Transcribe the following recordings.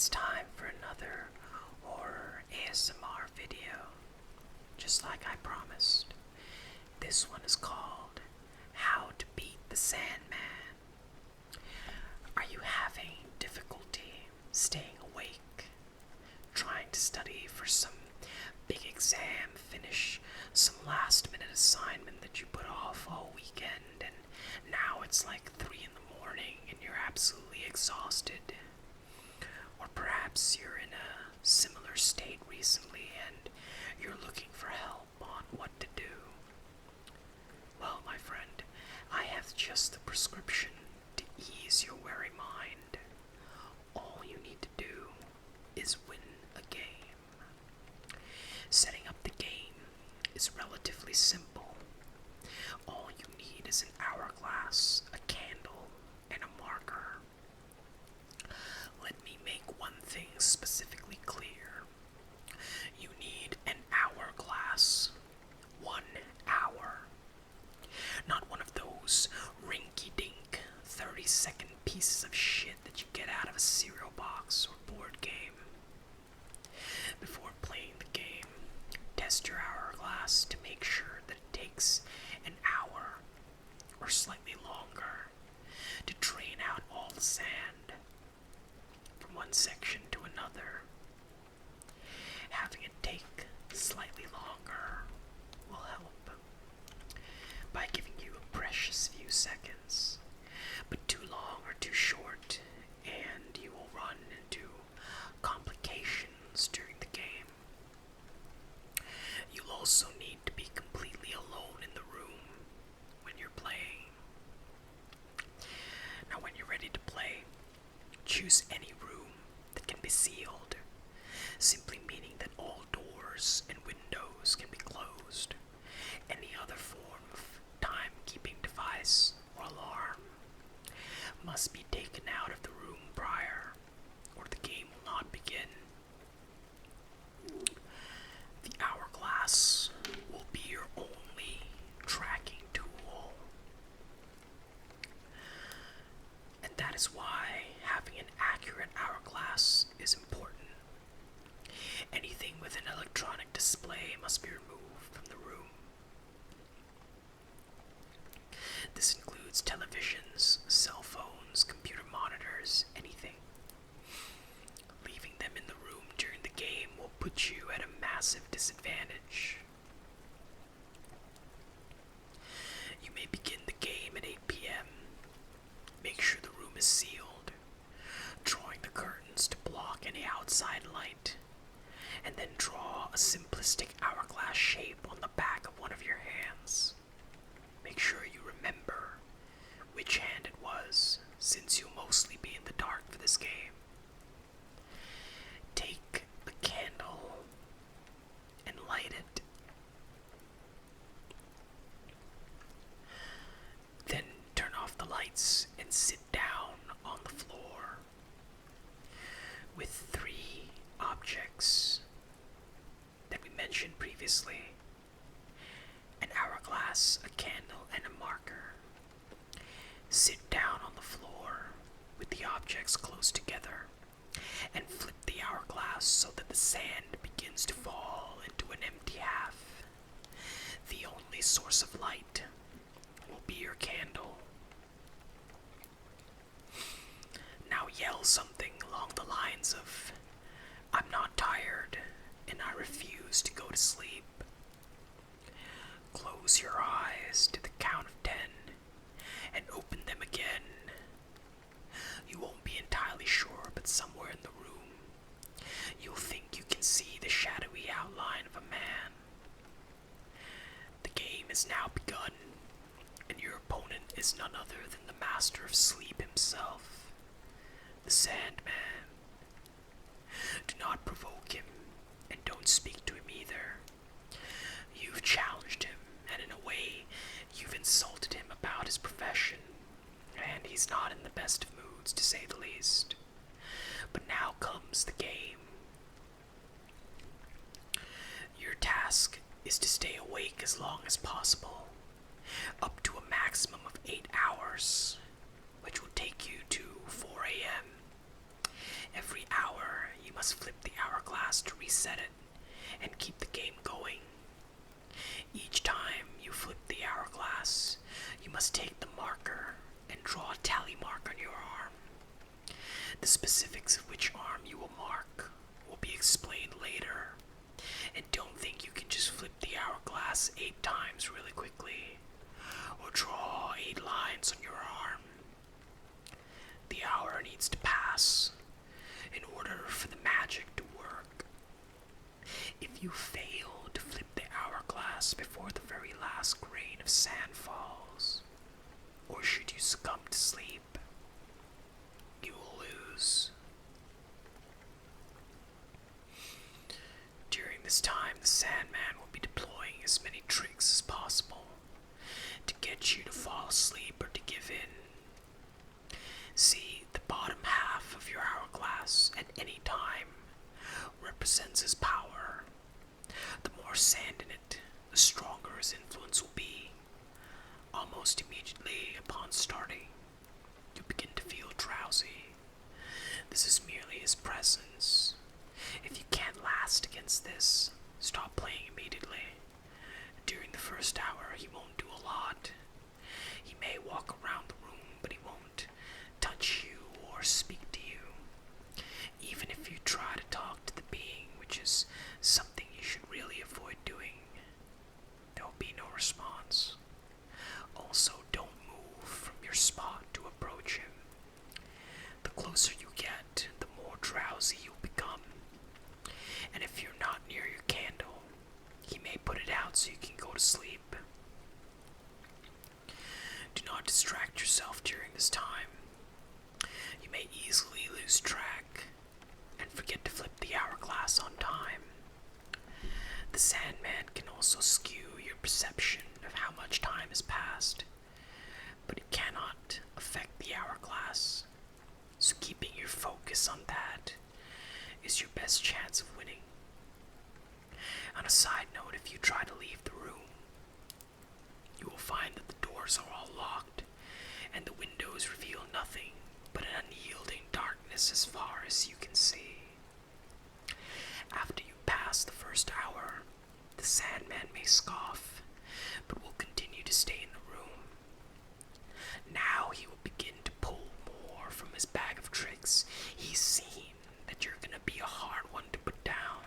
It's time for another horror ASMR video, just like I promised. This one is called How to Beat the Sandman. Are you having difficulty staying awake, trying to study for some big exam, finish some last minute assignment that you put off all weekend, and now it's like 3 in the morning and you're absolutely exhausted? Or perhaps you're in a similar state recently and you're looking for help on what to do. Well, my friend, I have just the prescription to ease your weary mind. All you need to do is win a game. Setting up the game is relatively simple. All you need is an hourglass, a candle, and a marker. Let me make one thing specifically clear. You need an hourglass. 1 hour. Not one of those rinky-dink 30-second pieces of shit that you get out of a cereal box or board game. Before playing the game, test your hourglass to make sure that it takes an hour or slightly longer to drain out all the sand from one section to another. Having it take slightly longer will help by giving you a precious few seconds, but too long or too short and you will run into complications during the game. You'll also need to be completely alone in the room when you're playing. Now when you're ready to play, choose any room that can be sealed, simply meaning that all doors and windows can be closed. Any other form of timekeeping device or alarm must be taken out of the room prior, or the game will not begin. The hourglass will be your only tracking tool. And that is why having an accurate hourglass is important. Anything with an electronic display must be removed from the room. This includes televisions, cell phones, computer monitors, anything. Leaving them in the room during the game will put you at a massive disadvantage. You may begin the game at 8 p.m. Make sure the room is sealed, drawing the curtains to block any outside light, and then draw a simplistic hourglass shape on the back of one of your hands. Make sure you remember which hand it was, since you'll mostly be in the dark for this game. Take a candle and light it. Then turn off the lights and sit down on the floor with 3 objects that we mentioned previously: an hourglass, a candle, and a marker. Sit down on the floor with the objects close together and flip the hourglass so that the sand begins to fall into an empty half. The only source of light will be your candle. Now yell something along the lines of, "I'm not tired and I refuse to go to sleep." Close your eyes to the count of 10 and open them again. You won't be entirely sure, but somewhere in the room, you'll think you can see the shadowy outline of a man. The game is now begun, and your opponent is none other than the master of sleep himself, the Sandman. Do not provoke him, and don't speak to him either. You've challenged him, and in a way, you've insulted him about his profession, and he's not in the best of moods, to say the least. But now comes the game. Your task is to stay awake as long as possible, up to a maximum of 8 hours, which will take you to 4 a.m. Every hour The specifics of which arm you will mark will be explained later. And don't think you can just flip the hourglass 8 times really quickly, or draw 8 lines on your arm. The hour needs to pass in order for the magic to work. If you fail to flip the hourglass before the very last grain of sand falls, or should you succumb to sleep, you will lose. During this time, the Sandman will be deploying as many tricks as possible to get you to fall asleep or to give in. See, the bottom half of your hourglass at any time represents his power. The more sand in it, the stronger his influence will be. Almost immediately upon starting, you begin to feel drowsy. This is merely his presence. If you can't last against this, stop playing immediately. During the first hour, he won't do a lot. He may walk around the room, but he won't touch you or speak to you. Even if you try to talk to the being, which is something you should really avoid doing, there will be no response. Also, don't move from your spot to approach him. The closer you get, the more drowsy you'll become. And if you're not near your candle, he may put it out so you can go to sleep. Do not distract yourself during this time. You may easily lose track and forget to flip the hourglass on time. The Sandman can also skew your perception of how much time has passed, but it cannot affect the hourglass. So keeping your focus on that is your best chance of winning. On a side note, if you try to leave the room, you will find that the doors are all locked and the windows reveal nothing but an unyielding darkness as far as you can see. After you pass the first hour, the Sandman may scoff, but will continue to stay in the room. Now he will begin to pull more from his bag of tricks. He's seen that you're gonna be a hard one to put down.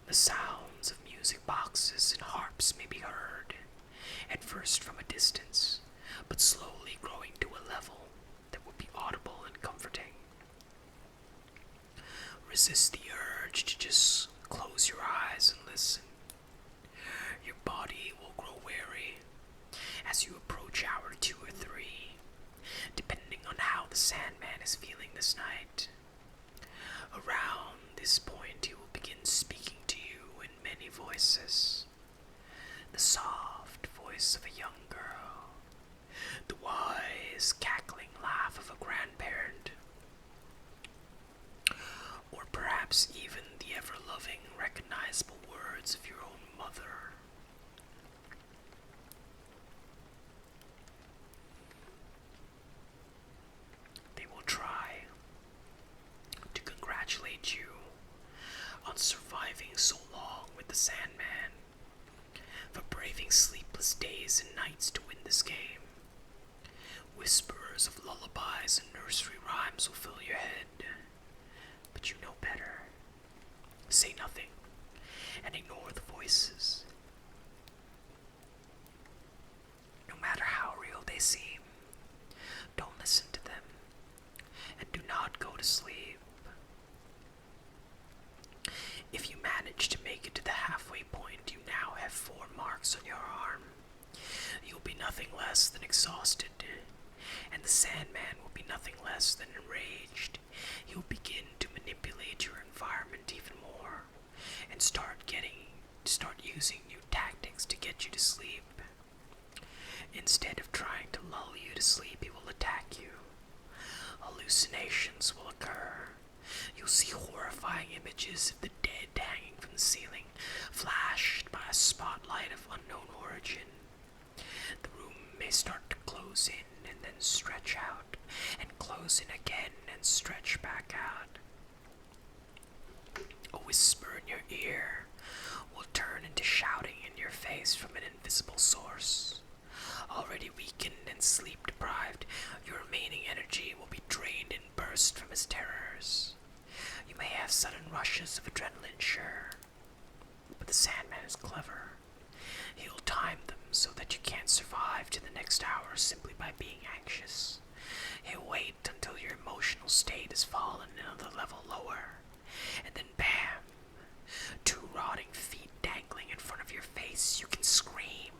The sounds of music boxes and harps may be heard, at first from a distance, but slowly growing to a level that will be audible and comforting. Resist the urge to just close your eyes and listen. Your body will grow weary as you approach hour 2 or 3, depending on how the Sandman is feeling this night. Around this point, he will begin speaking to you in many voices. The soft voice of a young girl, the wise, cackling laugh of a grandparent, or perhaps even the ever-loving, recognizable words of your own mother. They will try to congratulate you on surviving so long with the Sandman, for braving sleepless days and nights to win this game. Whispers of lullabies and nursery rhymes will fill your head, but you know better. Say nothing and ignore the voices. No matter how real they seem, don't listen to them, and do not go to sleep. If you manage to make it to the halfway point, you now have 4 marks on your arm. You'll be nothing less than exhausted, and the Sandman will be nothing less than enraged. He'll begin to manipulate your environment even more, and start using new tactics to get you to sleep. Instead of trying to lull you to sleep, he will attack you. Hallucinations will occur. You'll see horrifying images of the dead hanging from the ceiling, flashed by a spotlight of unknown origin. The room may start to close in and then stretch out, and close in again and stretch back out. A whisper in your ear will turn into shouting in your face from an invisible source. Already weakened and sleep deprived, your remaining energy will be drained in sudden rushes of adrenaline, sure. But the Sandman is clever. He'll time them so that you can't survive to the next hour simply by being anxious. He'll wait until your emotional state has fallen another level lower, and then bam! 2 rotting feet dangling in front of your face. You can scream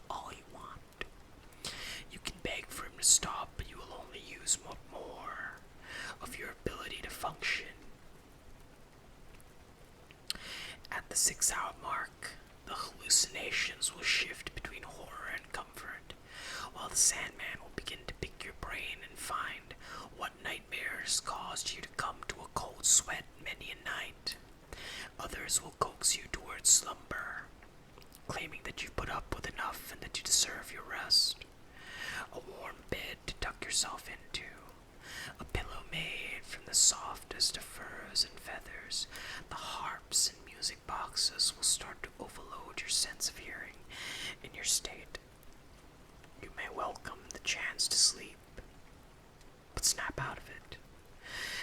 all you want. You can beg for him to stop, but you will only use more of your ability to function. At the 6-hour mark, the hallucinations will shift between horror and comfort, while the Sandman will begin to pick your brain and find what nightmares caused you to come to a cold sweat many a night. Others will coax you towards slumber, claiming that you've put up with enough and that you deserve your rest. A warm bed to tuck yourself into, a pillow made from the softest of furs and feathers. The harps and music boxes will start to overload your sense of hearing in your state. You may welcome the chance to sleep, but snap out of it.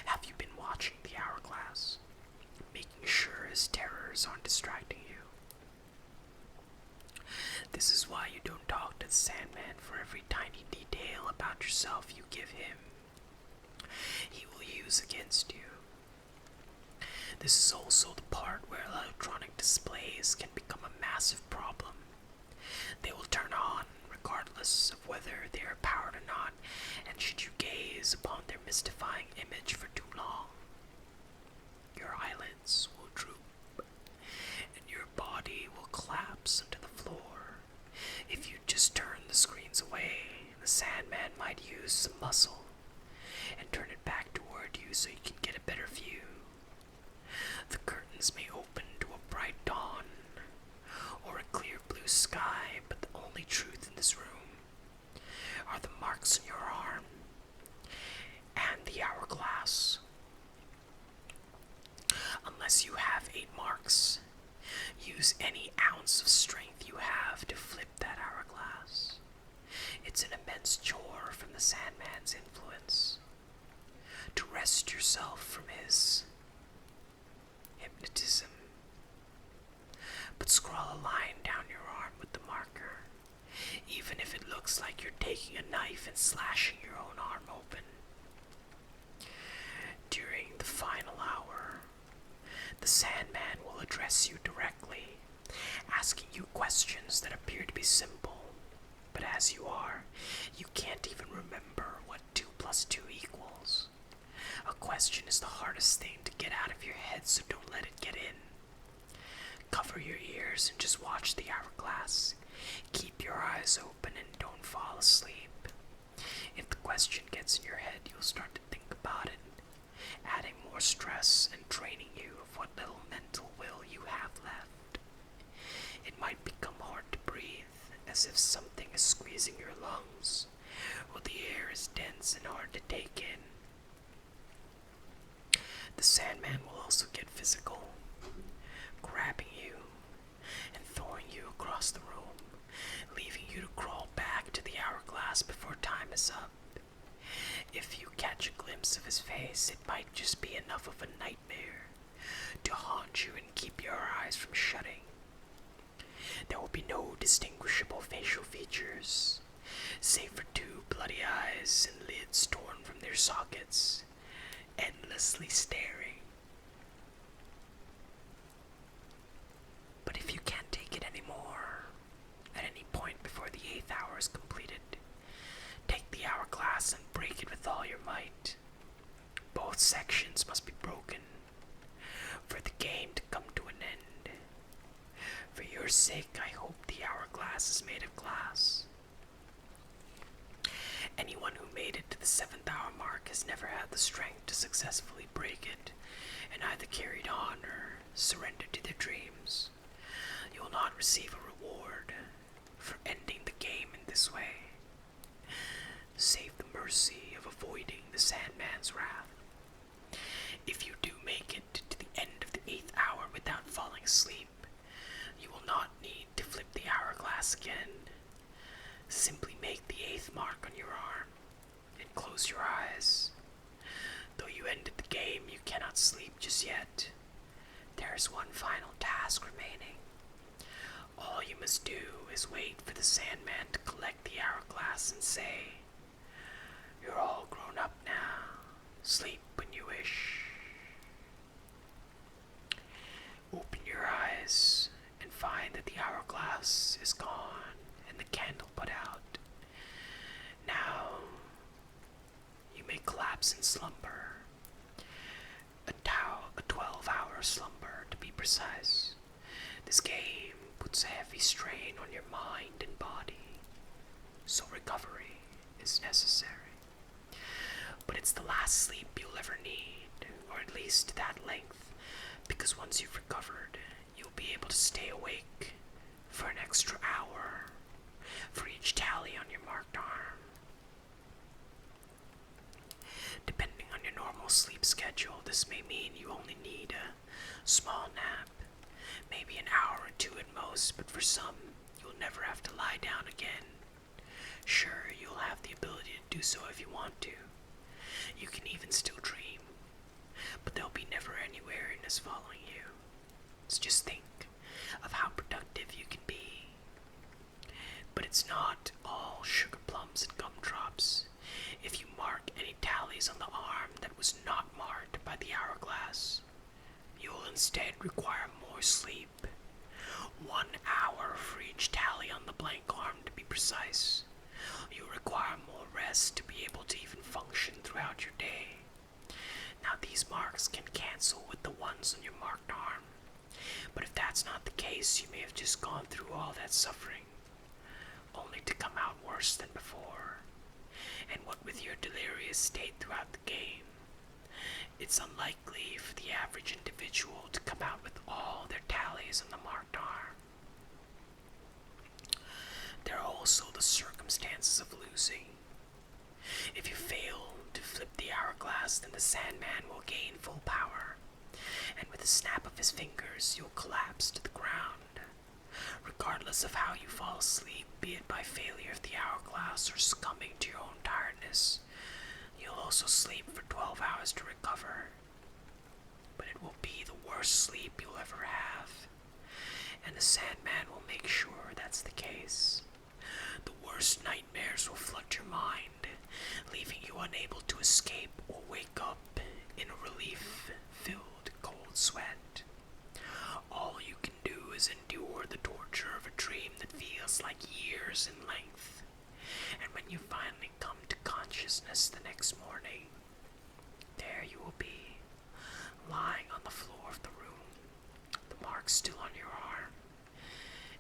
Have you been watching the hourglass, making sure his terrors aren't distracting you? This is why you don't talk to the Sandman for every tiny detail about yourself you give him. He will use against you. This is also the part where electronic displays can become a massive problem. They will turn on regardless of whether they are powered or not, and should you gaze upon their mystifying image for too long, your eyelids will droop, and your body will collapse onto the floor. If you just turn the screens away, the Sandman might use some muscle and turn it back toward you so you can get a better view. The curtains may open to a bright dawn or a clear blue sky, but the only truth in this room are the marks on your arm and the hourglass. Unless you have 8 marks, use any ounce of strength you have to flip that hourglass. It's an immense chore from the Sandman's influence. To wrest yourself from his hypnotism. But scrawl a line down your arm with the marker, even if it looks like you're taking a knife and slashing your own arm open. During the final hour, the Sandman will address you directly, asking you questions that appear to be simple, but as you are, you can't even remember what 2 + 2 equals. A question is the hardest thing to get out of your head, so don't let it get in. Cover your ears and just watch the hourglass. Keep your eyes open and don't fall asleep. If the question gets in your head, you'll start to think about it, adding more stress and draining you of what little mental will you have left. It might become hard to breathe, as if something is squeezing your lungs, or the air is dense and hard to take in. The Sandman will also get physical, grabbing you and throwing you across the room, leaving you to crawl back to the hourglass before time is up. If you catch a glimpse of his face, it might just be enough of a nightmare to haunt you and keep your eyes from shutting. There will be no distinguishable facial features, save for 2 bloody eyes and lids torn from their sockets, endlessly staring. But if you can't take it anymore, at any point before the 8th hour is completed, take the hourglass and break it with all your might. Both sections must be broken for the game to come to an end. For your sake, I hope the hourglass is made of glass. Anyone who made it to the 7th hour mark has never had the strength to successfully break it, and either carried on or surrendered to their dreams. You will not receive a reward for ending the game in this way, save the mercy of avoiding the Sandman's wrath. If you do make it to the end of the 8th hour without falling asleep, you will not need to flip the hourglass again. Simply make the 8th mark on your arm and close your eyes. Though you ended the game, you cannot sleep just hours yet. There's one final task remaining. All you must do is wait for the Sandman to collect the hourglass and say, "You're all grown up now. Sleep when you wish." Open your eyes and find that the hourglass is gone and the candle put out. Now, you may collapse in slumber. A 12-hour slumber, to be precise. This game puts a heavy strain on your mind and body, so recovery is necessary. But it's the last sleep you'll ever need, or at least that length, because once you've recovered, you'll be able to stay awake for an extra hour for each tally on your marked arm. Depending on your normal sleep schedule, this may mean you only need a small nap, maybe an hour or two at most, but for some, you'll never have to lie down again. Sure, you'll have the ability to do so if you want to. You can even still dream, but there'll be never any weariness following you. So just think of how productive you can be. But it's not all sugar plums and gumdrops. If you mark any tallies on the arm that was not marked by the hourglass, you'll instead require more sleep. 1 hour for each tally on the blank arm, to be precise. You'll require more rest to be able to even function throughout your day. Now, these marks can cancel with the ones on your marked arm, but if that's not the case, you may have just gone through all that suffering, only to come out worse than before. And what with your delirious state throughout the game, it's unlikely for the average individual to come out with all their tallies on the marked arm. There are also the circumstances of losing. If you fail to flip the hourglass, then the Sandman will gain full power, and with a snap of his fingers, you'll collapse to the ground. Regardless of how you fall asleep, be it by failure of the hourglass or succumbing to your own tiredness, you'll also sleep for 12 hours to recover. But it will be the worst sleep you'll ever have, and the Sandman will make sure that's the case. The worst nightmares will flood your mind, leaving you unable to escape or wake up in a relief-filled cold sweat. All you can do is endure the torture of a dream that feels like years in length, and when you finally come to consciousness the next morning, there you will be, lying on the floor of the room, the mark still on your arm,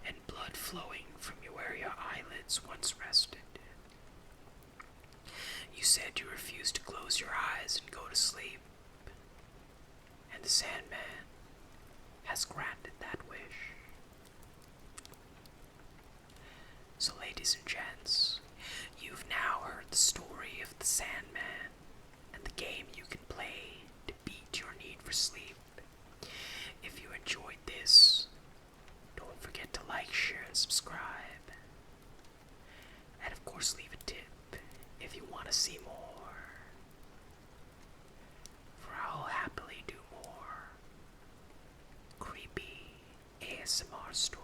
and blood flowing from where your eyelids once rested. You said you refused to close your eyes and go to sleep, and the Sandman has granted that wish. So, ladies and gents, you've now heard the story of the Sandman and the game you can play to beat your need for sleep. If you enjoyed this, don't forget to like, share, and subscribe. And of course, leave a tip if you want to see more, for I'll happily do more creepy ASMR stories.